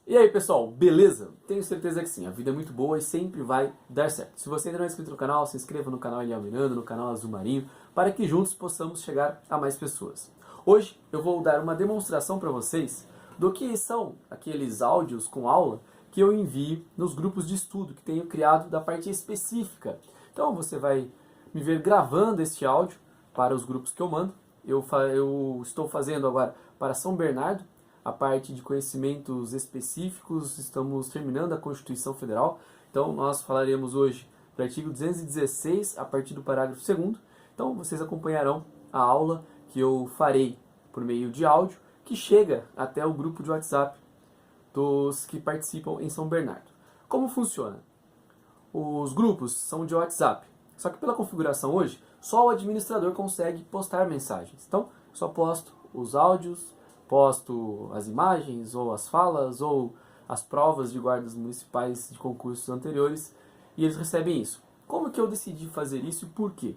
E aí pessoal, beleza? Tenho certeza que sim, a vida é muito boa e sempre vai dar certo. Se você ainda não é inscrito no canal, se inscreva no canal Eliel Miranda, no canal Azul Marinho, para que juntos possamos chegar a mais pessoas. Hoje eu vou dar uma demonstração para vocês do que são aqueles áudios com aula que eu envio nos grupos de estudo que tenho criado da parte específica. Então você vai me ver gravando este áudio para os grupos que eu mando. Eu estou fazendo agora para São Bernardo, a parte de conhecimentos específicos, estamos terminando a Constituição Federal, então nós falaremos hoje do artigo 216 a partir do parágrafo 2º. Então vocês acompanharão a aula que eu farei por meio de áudio, que chega até o grupo de WhatsApp dos que participam em São Bernardo. Como funciona? Os grupos são de WhatsApp, só que pela configuração hoje, só o administrador consegue postar mensagens. Então, só posto os áudios, posto as imagens, ou as falas, ou as provas de guardas municipais de concursos anteriores, e eles recebem isso. Como que eu decidi fazer isso e por quê?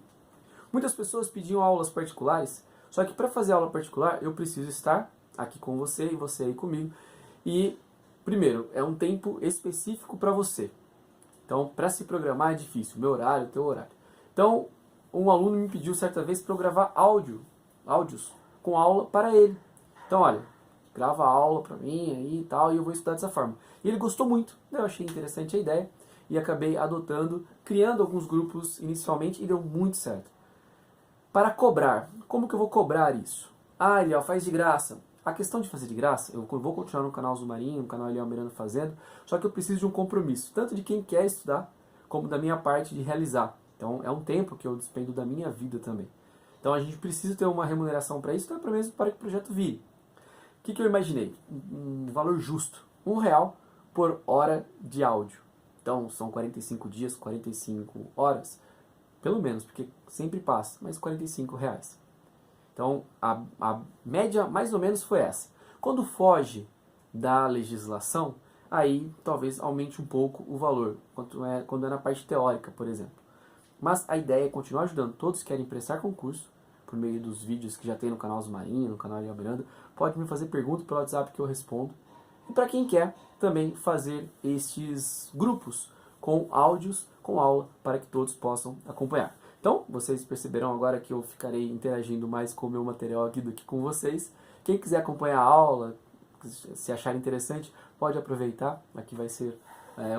Muitas pessoas pediam aulas particulares, só que para fazer aula particular eu preciso estar aqui com você e você aí comigo. E, primeiro, é um tempo específico para você. Então, para se programar é difícil, meu horário, teu horário. Então, um aluno me pediu certa vez para eu gravar áudios com aula para ele. Então, olha, grava a aula para mim aí e tal, e eu vou estudar dessa forma. E ele gostou muito, eu achei interessante a ideia e acabei adotando, criando alguns grupos inicialmente e deu muito certo. Para cobrar, como que eu vou cobrar isso? Ah, Eliel, faz de graça. A questão de fazer de graça, eu vou continuar no canal Azul Marinho, no canal Eliel Miranda fazendo, só que eu preciso de um compromisso, tanto de quem quer estudar, como da minha parte de realizar. Então é um tempo que eu despendo da minha vida também. Então a gente precisa ter uma remuneração para isso, então é mesmo para que o projeto vire. O que eu imaginei? Um valor justo, R$ 1 por hora de áudio. Então são 45 dias, 45 horas, pelo menos, porque sempre passa, mas R$ 45. Então, a média mais ou menos foi essa. Quando foge da legislação, aí talvez aumente um pouco o valor, quando é na parte teórica, por exemplo. Mas a ideia é continuar ajudando todos que querem prestar concurso, por meio dos vídeos que já tem no canal Azul Marinho, no canal Eliel Miranda. Pode me fazer pergunta pelo WhatsApp que eu respondo. E para quem quer também fazer estes grupos com áudios, com aula, para que todos possam acompanhar. Então, vocês perceberão agora que eu ficarei interagindo mais com o meu material aqui do que com vocês. Quem quiser acompanhar a aula, se achar interessante, pode aproveitar. Aqui vai ser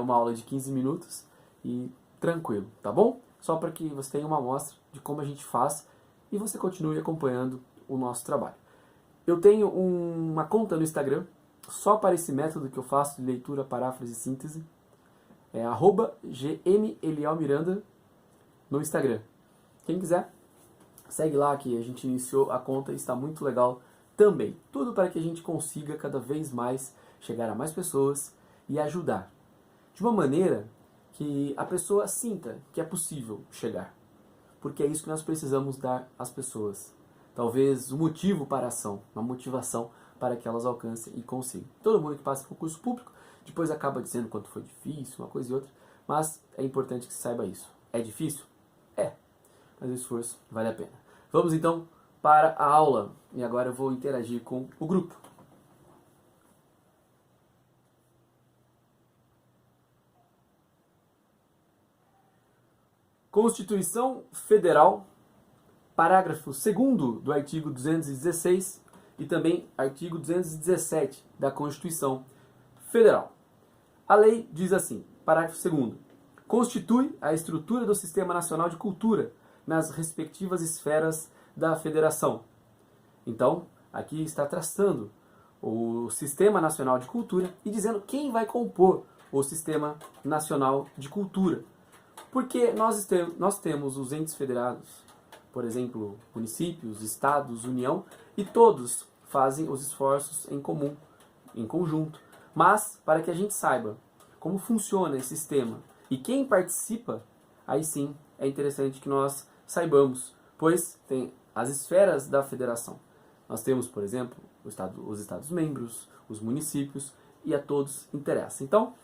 uma aula de 15 minutos e tranquilo, tá bom? Só para que você tenha uma amostra de como a gente faz e você continue acompanhando o nosso trabalho. Eu tenho uma conta no Instagram, só para esse método que eu faço de leitura, paráfrase e síntese. É @gmelielmiranda no Instagram. Quem quiser, segue lá que a gente iniciou a conta e está muito legal também. Tudo para que a gente consiga cada vez mais chegar a mais pessoas e ajudar. De uma maneira que a pessoa sinta que é possível chegar. Porque é isso que nós precisamos dar às pessoas. Talvez um motivo para a ação, uma motivação para que elas alcancem e consigam. Todo mundo que passa por concurso público depois acaba dizendo quanto foi difícil, uma coisa e outra, mas é importante que se saiba isso. É difícil? É, mas o esforço vale a pena. Vamos então para a aula, e agora eu vou interagir com o grupo. Constituição Federal, parágrafo 2º do artigo 216 e também artigo 217 da Constituição Federal. A lei diz assim, parágrafo 2º, constitui a estrutura do Sistema Nacional de Cultura nas respectivas esferas da Federação. Então, aqui está traçando o Sistema Nacional de Cultura e dizendo quem vai compor o Sistema Nacional de Cultura. Porque nós temos os entes federados, por exemplo, municípios, estados, União, e todos fazem os esforços em comum, em conjunto. Mas, para que a gente saiba como funciona esse sistema e quem participa, aí sim é interessante que nós saibamos, pois tem as esferas da federação. Nós temos, por exemplo, os estados-membros, os municípios, e a todos interessa. Então,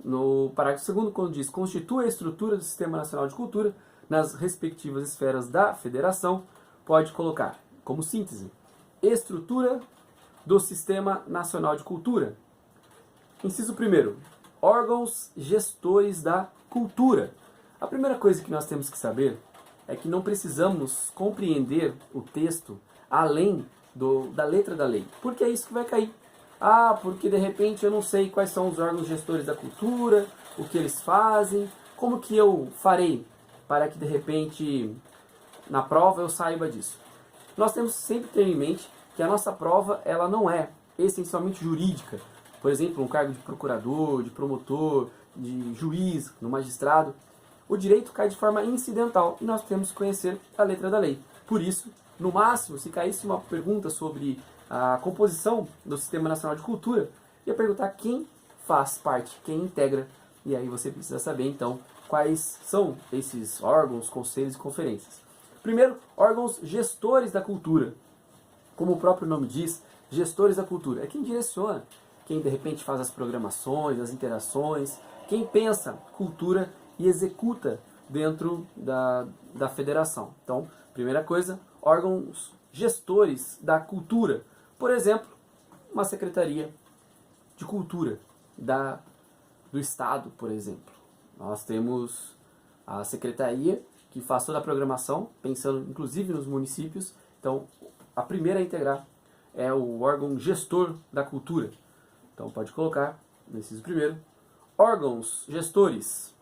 no parágrafo 2º, quando diz constitui a estrutura do Sistema Nacional de Cultura nas respectivas esferas da federação, pode colocar como síntese estrutura do Sistema Nacional de Cultura. Inciso 1º, órgãos gestores da cultura. A primeira coisa que nós temos que saber é que não precisamos compreender o texto além da letra da lei, porque é isso que vai cair. Ah, porque de repente eu não sei quais são os órgãos gestores da cultura, o que eles fazem, como que eu farei para que de repente na prova eu saiba disso. Nós temos sempre que ter em mente que a nossa prova ela não é essencialmente jurídica. Por exemplo, um cargo de procurador, de promotor, de juiz, no magistrado. O direito cai de forma incidental e nós temos que conhecer a letra da lei. Por isso, no máximo, se caísse uma pergunta sobre a composição do Sistema Nacional de Cultura, ia perguntar quem faz parte, quem integra. E aí você precisa saber, então, quais são esses órgãos, conselhos e conferências. Primeiro, órgãos gestores da cultura. Como o próprio nome diz, gestores da cultura. É quem direciona, quem de repente faz as programações, as interações, quem pensa cultura e executa dentro da federação. Então, primeira coisa, órgãos gestores da cultura. Por exemplo, uma secretaria de cultura do Estado, por exemplo. Nós temos a secretaria que faz toda a programação, pensando inclusive nos municípios. Então, a primeira a integrar é o órgão gestor da cultura. Então, pode colocar, no inciso 1º, órgãos gestores.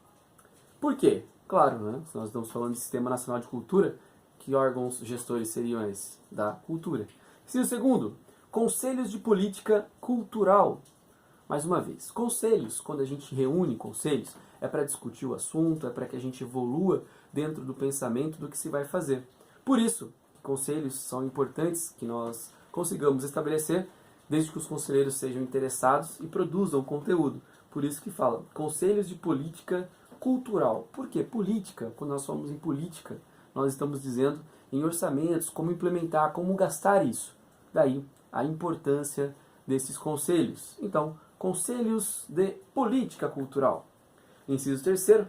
Por quê? Claro, né? Se nós estamos falando de Sistema Nacional de Cultura, que órgãos gestores seriam esses? Da cultura. Inciso 2º, conselhos de política cultural. Mais uma vez, conselhos, quando a gente reúne conselhos, é para discutir o assunto, é para que a gente evolua dentro do pensamento do que se vai fazer. Por isso, conselhos são importantes que nós consigamos estabelecer, desde que os conselheiros sejam interessados e produzam conteúdo. Por isso que fala, conselhos de política cultural. Por quê? Política, quando nós falamos em política, nós estamos dizendo em orçamentos, como implementar, como gastar isso. Daí a importância desses conselhos. Então, conselhos de política cultural. Inciso 3º,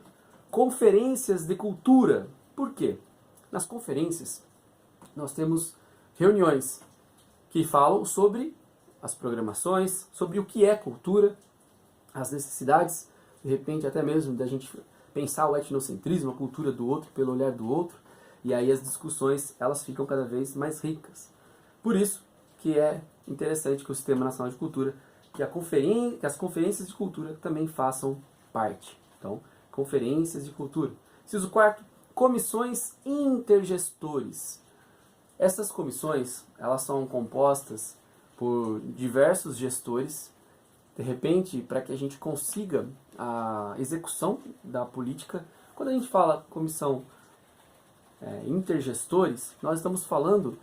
conferências de cultura. Por quê? Nas conferências, nós temos reuniões que falam sobre as programações, sobre o que é cultura, as necessidades, de repente até mesmo da gente pensar o etnocentrismo, a cultura do outro pelo olhar do outro, e aí as discussões elas ficam cada vez mais ricas. Por isso que é interessante que o Sistema Nacional de Cultura, que as conferências de cultura também façam parte. Então, conferências de cultura. Inciso 4º, comissões intergestores. Essas comissões, elas são compostas por diversos gestores, de repente, para que a gente consiga a execução da política. Quando a gente fala comissão intergestores, nós estamos falando,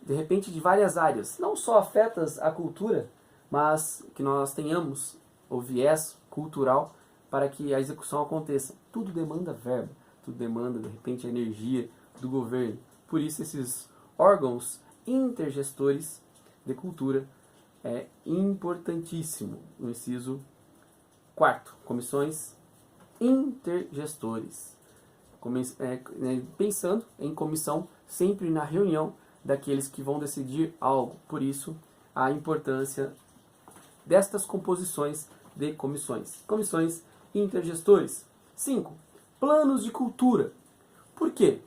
de repente, de várias áreas, não só afetas à cultura, mas que nós tenhamos o viés cultural para que a execução aconteça. Tudo demanda verba, tudo demanda, de repente, a energia do governo. Por isso, esses órgãos intergestores de cultura é importantíssimo. No inciso 4º, comissões intergestores. Pensando em comissão, sempre na reunião daqueles que vão decidir algo. Por isso, a importância destas composições de comissões. Comissões intergestores. 5. Planos de cultura. Por quê?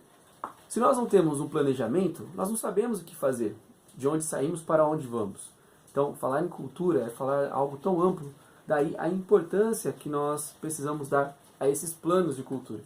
Se nós não temos um planejamento, nós não sabemos o que fazer, de onde saímos para onde vamos. Então, falar em cultura é falar algo tão amplo, daí a importância que nós precisamos dar a esses planos de cultura.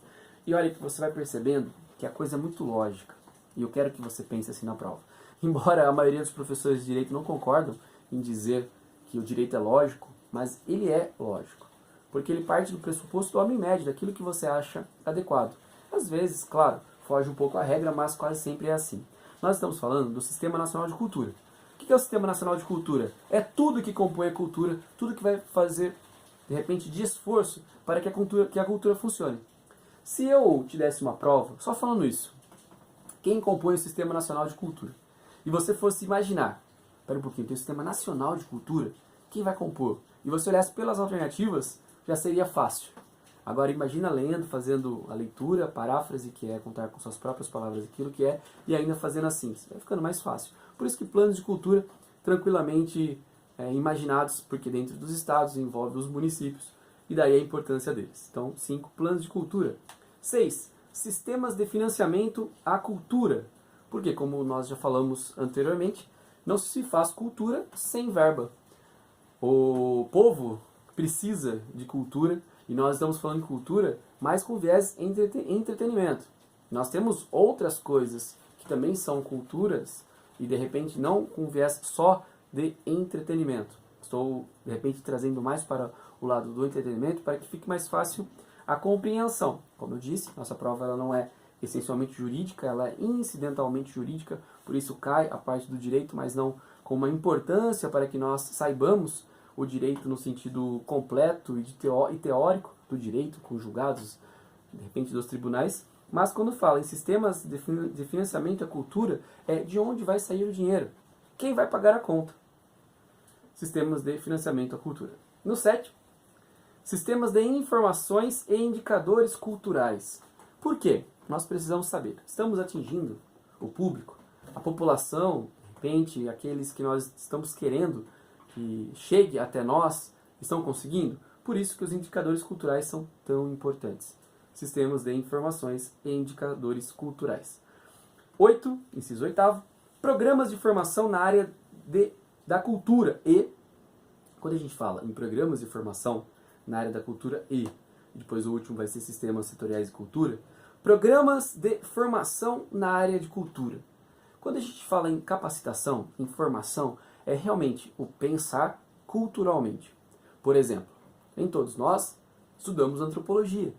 E olha que você vai percebendo que a coisa é muito lógica, e eu quero que você pense assim na prova. Embora a maioria dos professores de direito não concordam em dizer que o direito é lógico, mas ele é lógico, porque ele parte do pressuposto do homem médio, daquilo que você acha adequado. Às vezes, claro, foge um pouco à regra, mas quase sempre é assim. Nós estamos falando do Sistema Nacional de Cultura. O que é o Sistema Nacional de Cultura? É tudo que compõe a cultura, tudo que vai fazer, de repente, de esforço para que a cultura funcione. Se eu te desse uma prova, só falando isso, quem compõe o Sistema Nacional de Cultura, e você fosse imaginar, espera um pouquinho, tem o Sistema Nacional de Cultura, quem vai compor? E você olhasse pelas alternativas, já seria fácil. Agora imagina lendo, fazendo a leitura, a paráfrase, que é contar com suas próprias palavras aquilo que é, e ainda fazendo assim, vai ficando mais fácil. Por isso que planos de cultura, tranquilamente, imaginados, porque dentro dos estados envolve os municípios, e daí a importância deles. Então, 5, planos de cultura. 6, sistemas de financiamento à cultura. Porque, como nós já falamos anteriormente, não se faz cultura sem verba. O povo precisa de cultura, e nós estamos falando de cultura mais com viés entretenimento. Nós temos outras coisas que também são culturas, e de repente não com viés só de entretenimento. Estou, de repente, trazendo mais para o lado do entretenimento para que fique mais fácil a compreensão. Como eu disse, nossa prova ela não é essencialmente jurídica, ela é incidentalmente jurídica, por isso cai a parte do direito, mas não com uma importância para que nós saibamos o direito no sentido completo e teórico do direito, com julgados, de repente, dos tribunais. Mas quando fala em sistemas de financiamento à cultura, é de onde vai sair o dinheiro. Quem vai pagar a conta? Sistemas de financiamento à cultura. No 7, sistemas de informações e indicadores culturais. Por quê? Nós precisamos saber. Estamos atingindo o público, a população, de repente, aqueles que nós estamos querendo que chegue até nós, estão conseguindo? Por isso que os indicadores culturais são tão importantes. Sistemas de informações e indicadores culturais. 8, inciso 8º, programas de formação na área da cultura e, quando a gente fala em programas de formação na área da cultura e depois o último vai ser sistemas setoriais de cultura, programas de formação na área de cultura. Quando a gente fala em capacitação, em formação, é realmente o pensar culturalmente. Por exemplo, nem todos nós estudamos antropologia,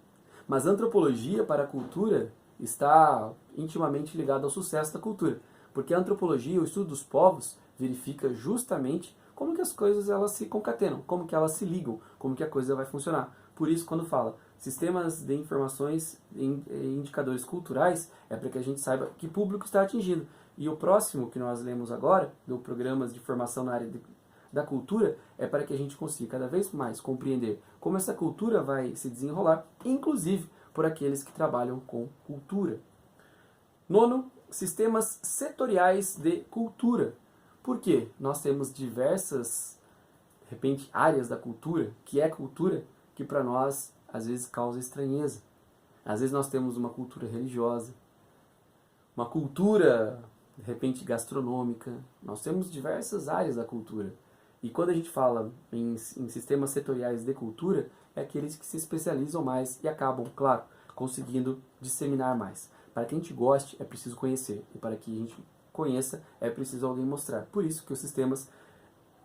mas antropologia para a cultura está intimamente ligada ao sucesso da cultura, porque a antropologia, o estudo dos povos, verifica justamente como que as coisas elas se concatenam, como que elas se ligam, como que a coisa vai funcionar. Por isso, quando fala sistemas de informações e indicadores culturais, é para que a gente saiba que público está atingindo. E o próximo que nós lemos agora, do programas de formação na área da cultura, é para que a gente consiga cada vez mais compreender como essa cultura vai se desenrolar, inclusive por aqueles que trabalham com cultura. 9, sistemas setoriais de cultura. Por quê? Nós temos diversas, de repente, áreas da cultura, que para nós, às vezes, causa estranheza. Às vezes nós temos uma cultura religiosa, uma cultura, de repente, gastronômica. Nós temos diversas áreas da cultura. E quando a gente fala em sistemas setoriais de cultura, é aqueles que se especializam mais e acabam, claro, conseguindo disseminar mais. Para que a gente goste, é preciso conhecer. E para que a gente conheça, é preciso alguém mostrar. Por isso que os sistemas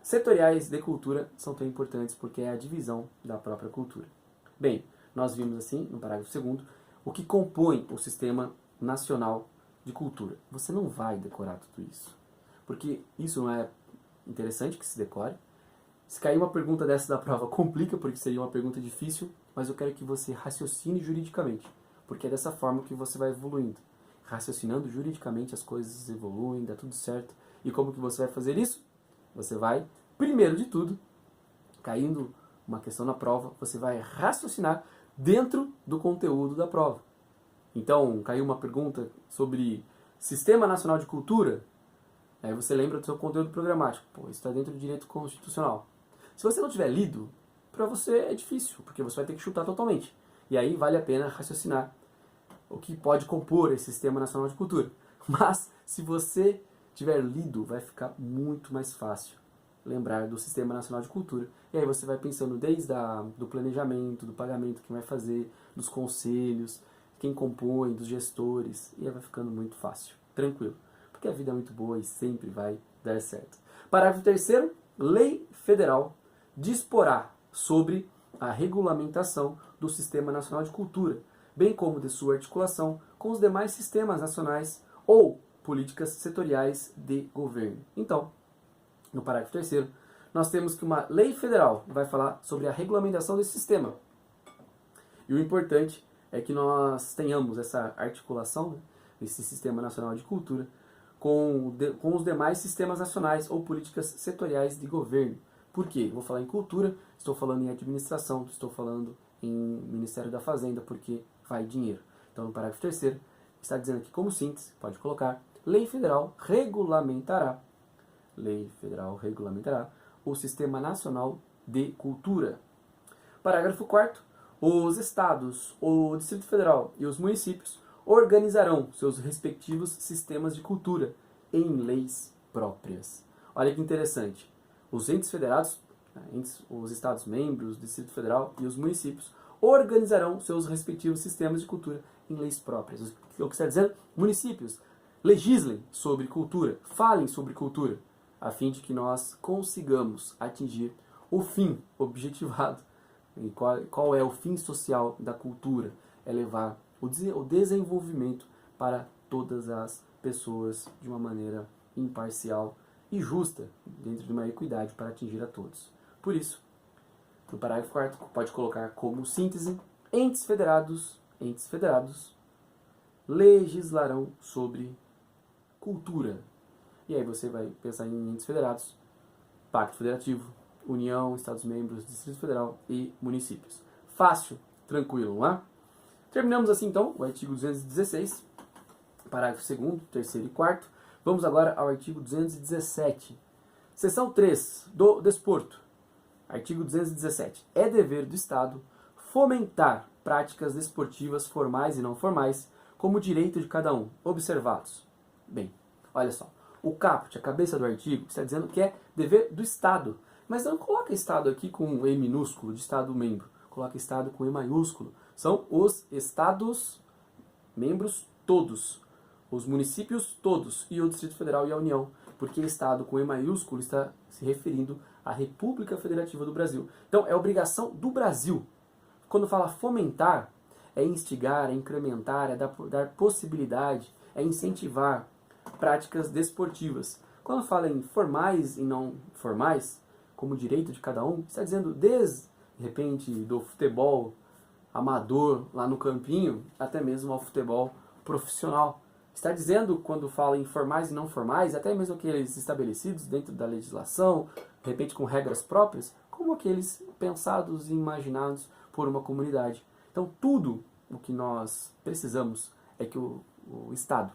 setoriais de cultura são tão importantes, porque é a divisão da própria cultura. Bem, nós vimos assim, no parágrafo 2º, o que compõe o Sistema Nacional de Cultura. Você não vai decorar tudo isso, porque isso não é interessante que se decore. Se cair uma pergunta dessa da prova, complica, porque seria uma pergunta difícil, mas eu quero que você raciocine juridicamente, porque é dessa forma que você vai evoluindo. Raciocinando juridicamente, as coisas evoluem, dá tudo certo. E como que você vai fazer isso? Você vai, primeiro de tudo, caindo uma questão na prova, você vai raciocinar dentro do conteúdo da prova. Então, caiu uma pergunta sobre Sistema Nacional de Cultura, aí você lembra do seu conteúdo programático. Pô, isso está dentro do direito constitucional. Se você não tiver lido, para você é difícil, porque você vai ter que chutar totalmente. E aí vale a pena raciocinar o que pode compor esse Sistema Nacional de Cultura. Mas, se você tiver lido, vai ficar muito mais fácil lembrar do Sistema Nacional de Cultura. E aí você vai pensando desde do planejamento, do pagamento, quem vai fazer, dos conselhos, quem compõe, dos gestores, e aí vai ficando muito fácil, tranquilo. Porque a vida é muito boa e sempre vai dar certo. Parágrafo 3º, Lei Federal disporá sobre a regulamentação do Sistema Nacional de Cultura, bem como de sua articulação com os demais sistemas nacionais ou políticas setoriais de governo. Então, no parágrafo 3º, nós temos que uma lei federal vai falar sobre a regulamentação desse sistema. E o importante é que nós tenhamos essa articulação, né, desse Sistema Nacional de Cultura com os demais sistemas nacionais ou políticas setoriais de governo. Por quê? Vou falar em cultura, estou falando em administração, estou falando em Ministério da Fazenda, porque vai dinheiro. Então, no parágrafo 3º, está dizendo aqui como síntese, pode colocar, Lei Federal regulamentará o Sistema Nacional de Cultura. Parágrafo 4º. Os estados, o Distrito Federal e os municípios organizarão seus respectivos sistemas de cultura em leis próprias. Olha que interessante. Os entes federados, os estados-membros, o Distrito Federal e os municípios organizarão seus respectivos sistemas de cultura em leis próprias. O que está dizendo? Municípios legislem sobre cultura, falem sobre cultura, a fim de que nós consigamos atingir o fim objetivado. E qual é o fim social da cultura? É levar o desenvolvimento para todas as pessoas de uma maneira imparcial e justa, dentro de uma equidade para atingir a todos. Por isso, no parágrafo 4º, pode colocar como síntese: entes federados legislarão sobre cultura. E aí você vai pensar em entes federados, Pacto Federativo, União, Estados-membros, Distrito Federal e municípios. Fácil, tranquilo, não é? Terminamos assim então o artigo 216, parágrafo 2º, 3º e 4º. Vamos agora ao artigo 217. Seção 3 do Desporto. Artigo 217. É dever do Estado fomentar práticas desportivas formais e não formais como direito de cada um, observados. Bem, olha só. O caput, a cabeça do artigo, está dizendo que é dever do Estado. Mas não coloca Estado aqui com E minúsculo, de Estado-membro. Coloca Estado com E maiúsculo. São os Estados-membros todos. Os municípios todos. E o Distrito Federal e a União. Porque Estado com E maiúsculo está se referindo à República Federativa do Brasil. Então, é obrigação do Brasil. Quando fala fomentar, é instigar, é incrementar, é dar possibilidade, é incentivar práticas desportivas. Quando fala em formais e não formais, como direito de cada um, está dizendo desde, de repente, do futebol amador lá no campinho, até mesmo ao futebol profissional. Está dizendo, quando fala em formais e não formais, até mesmo aqueles estabelecidos dentro da legislação, de repente com regras próprias, como aqueles pensados e imaginados por uma comunidade. Então, tudo o que nós precisamos é que o Estado,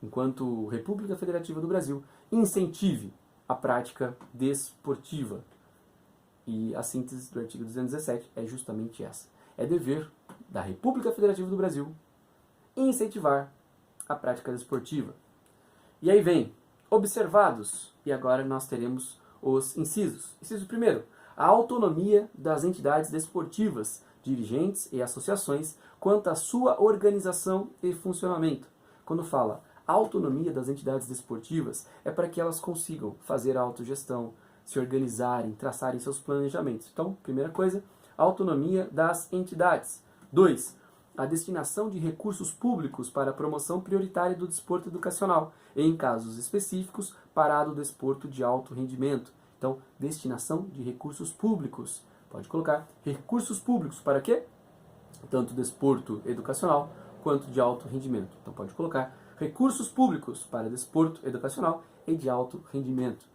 enquanto República Federativa do Brasil, incentive a prática desportiva. E a síntese do artigo 217 é justamente essa. É dever da República Federativa do Brasil incentivar a prática desportiva. E aí vem, observados, e agora nós teremos os incisos. Inciso primeiro, a autonomia das entidades desportivas, dirigentes e associações quanto à sua organização e funcionamento. Quando fala a autonomia das entidades desportivas, é para que elas consigam fazer a autogestão, se organizarem, traçarem seus planejamentos. Então, primeira coisa, a autonomia das entidades. 2. A destinação de recursos públicos para a promoção prioritária do desporto educacional, e, em casos específicos, para a do desporto de alto rendimento. Então, destinação de recursos públicos. Pode colocar recursos públicos para quê? Tanto desporto educacional quanto de alto rendimento. Então, pode colocar recursos públicos para desporto educacional e de alto rendimento.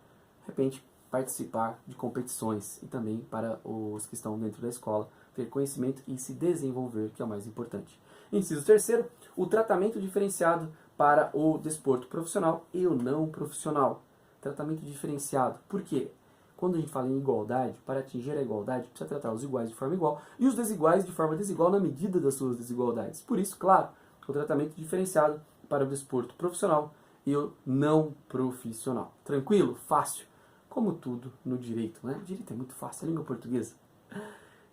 De repente, participar de competições e também para os que estão dentro da escola ter conhecimento e se desenvolver, que é o mais importante. Inciso terceiro, o tratamento diferenciado para o desporto profissional e o não profissional. Tratamento diferenciado. Por quê? Quando a gente fala em igualdade, para atingir a igualdade, precisa tratar os iguais de forma igual e os desiguais de forma desigual na medida das suas desigualdades. Por isso, claro, o tratamento diferenciado para o desporto profissional e o não profissional. Tranquilo? Fácil. Como tudo no direito, né? O direito é muito fácil, a língua portuguesa.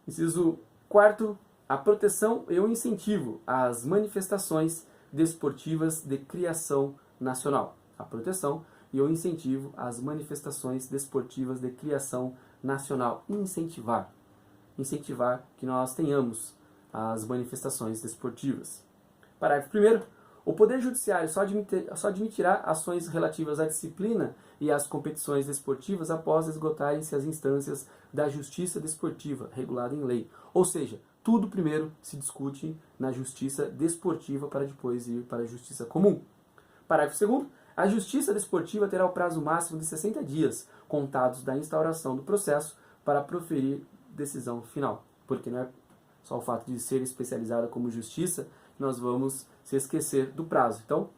Inciso quarto, a proteção e o incentivo às manifestações desportivas de criação nacional. A proteção e o incentivo às manifestações desportivas de criação nacional. Incentivar. Incentivar que nós tenhamos as manifestações desportivas. Parágrafo 1º. O Poder Judiciário só admitirá ações relativas à disciplina e às competições desportivas após esgotarem-se as instâncias da Justiça Desportiva, regulada em lei. Ou seja, tudo primeiro se discute na Justiça Desportiva para depois ir para a Justiça Comum. Parágrafo 2º. A Justiça Desportiva terá o prazo máximo de 60 dias, contados da instauração do processo, para proferir decisão final. Porque não é só o fato de ser especializada como justiça, nós vamos se esquecer do prazo. Então,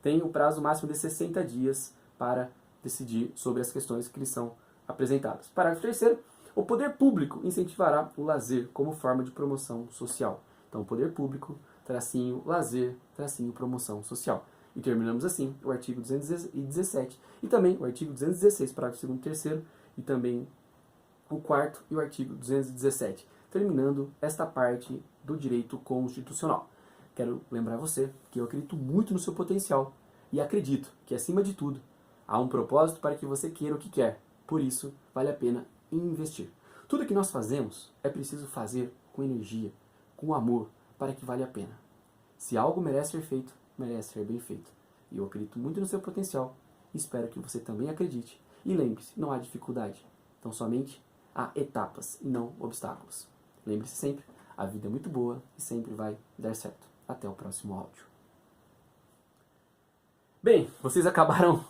tem o prazo máximo de 60 dias para decidir sobre as questões que lhe são apresentadas. Parágrafo 3º. O poder público incentivará o lazer como forma de promoção social. Então, o poder público, tracinho, lazer, tracinho, promoção social. E terminamos assim o artigo 217 e também o artigo 216, parágrafo 2º e 3º, e também o 4º e o artigo 217, terminando esta parte do direito constitucional. Quero lembrar você que eu acredito muito no seu potencial e acredito que, acima de tudo, há um propósito para que você queira o que quer. Por isso, vale a pena investir. Tudo que nós fazemos é preciso fazer com energia, com amor, para que vale a pena. Se algo merece ser feito, merece ser bem feito. E eu acredito muito no seu potencial e espero que você também acredite. E lembre-se, não há dificuldade. Então somente há etapas e não obstáculos. Lembre-se sempre, a vida é muito boa e sempre vai dar certo. Até o próximo áudio. Bem, vocês acabaram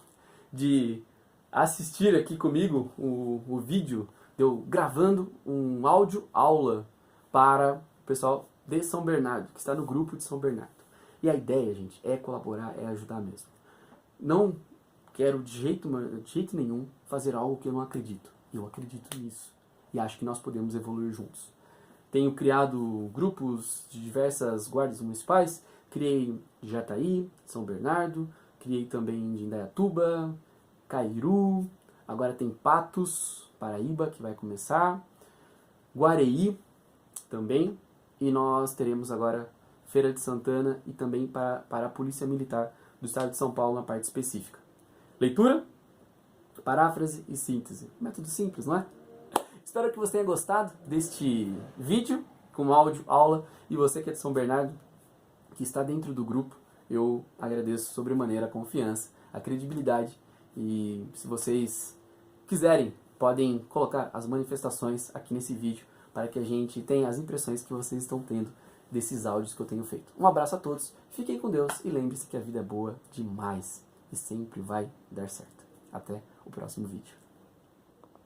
de assistir aqui comigo o vídeo de eu gravando um áudio aula para o pessoal de São Bernardo, que está no grupo de São Bernardo. E a ideia, gente, é colaborar, é ajudar mesmo. Não quero de jeito nenhum fazer algo que eu não acredito. Eu acredito nisso e acho que nós podemos evoluir juntos. Tenho criado grupos de diversas guardas municipais, criei de Jataí, São Bernardo, criei também de Indaiatuba, Cairu, agora tem Patos, Paraíba, que vai começar, Guareí também, e nós teremos agora Feira de Santana e também para a Polícia Militar do Estado de São Paulo na parte específica. Leitura, paráfrase e síntese. Método simples, não é? Espero que você tenha gostado deste vídeo com áudio, aula, e você que é de São Bernardo, que está dentro do grupo, eu agradeço sobremaneira a confiança, a credibilidade, e se vocês quiserem, podem colocar as manifestações aqui nesse vídeo para que a gente tenha as impressões que vocês estão tendo desses áudios que eu tenho feito. Um abraço a todos, fiquem com Deus e lembre-se que a vida é boa demais e sempre vai dar certo. Até o próximo vídeo.